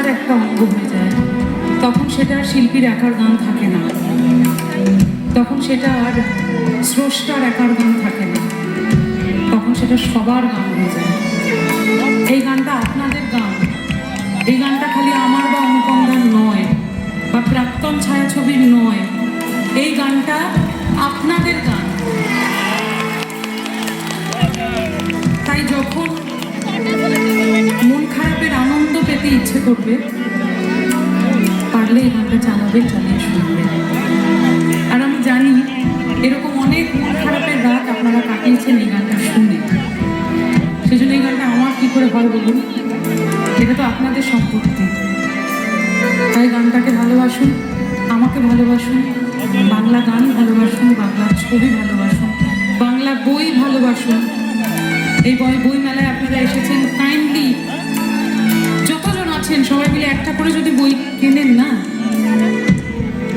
সৃষ্টিকর্তার একটা অঙ্গ হয়ে যায়, তখন সেটা আর শিল্পীর একার গান থাকে না, তখন সেটা আর স্রষ্টার একার গান থাকে না, তখন সেটা সবার গান হয়ে যায়। এই গানটা আপনাদের গান, এই গানটা খালি আমার বা অনুপমদার নয়, বা প্রাক্তন ছায়াছবির নয়, এই গানটা আপনাদের গান। তাই যখন মন খারাপের আনন্দ পেতে ইচ্ছে করবে, পারলে এই গানটা চালাবে, চালিয়ে শুনবে। আর আমি জানি এরকম অনেক মন খারাপের রাত আপনারা কাটিয়েছেন এই গানটা শুনে, সেজন্য এই গানটা আমার কি করে হয় বলুন, এটা তো আপনাদের সম্পত্তি। তাই গানটাকে ভালোবাসুন, আমাকে ভালোবাসুন, বাংলা গান ভালোবাসুন, বাংলা ছবি ভালোবাসুন, বাংলা বই ভালোবাসুন। এই বই মেলায় আপনারা এসেছেন, কাইন্ডলি যতজন আছেন সবাই মিলে একটা করে যদি বই কেনেন না,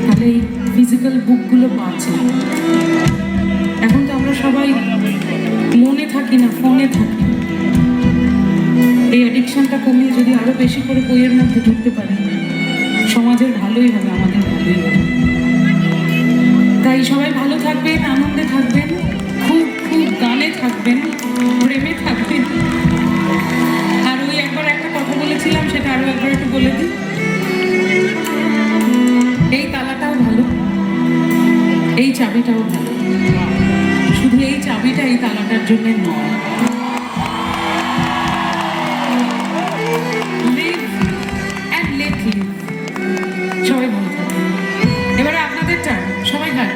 তাহলে এই ফিজিক্যাল বুকগুলো পাচ্ছে। এখন তো আমরা সবাই মনে থাকি না, ফোনে থাকি। এই অ্যাডিকশনটা কমিয়ে যদি আরো বেশি করে বইয়ের মধ্যে ঢুকতে পারি, সমাজের ভালোই হবে, আমাদের ভালোই হবে। তাই সবাই ভালো থাকবেন, আনন্দে থাকবেন, খুব খুব গানে থাকবেন, প্রেমে থাকবেন। আর ওই একবার একটা কথা বলেছিলাম, সেটা আরো একবার একটু বলে দিই। এই তালাটাও ভালো, এই চাবিটাও ভালো, শুধু এই চাবিটা এই তালাটার জন্য নয়। সবাই ভালো থাকবেন। এবারে আপনাদের টান, সবাই গান।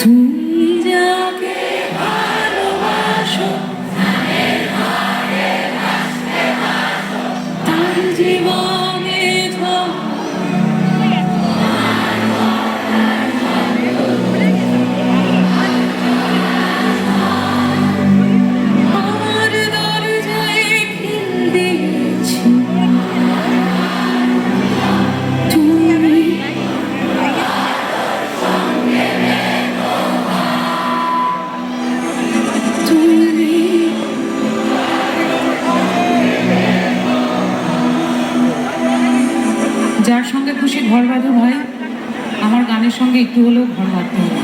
তুমি যাকে ভালোবাসো তার জীবনে আমার দরজায় খিল দিয়েছি। যার সঙ্গে খুশি ঘর বাঁধো ভাই, আমার গানের সঙ্গে একটু হলেও ঘর বাঁধতে হবে।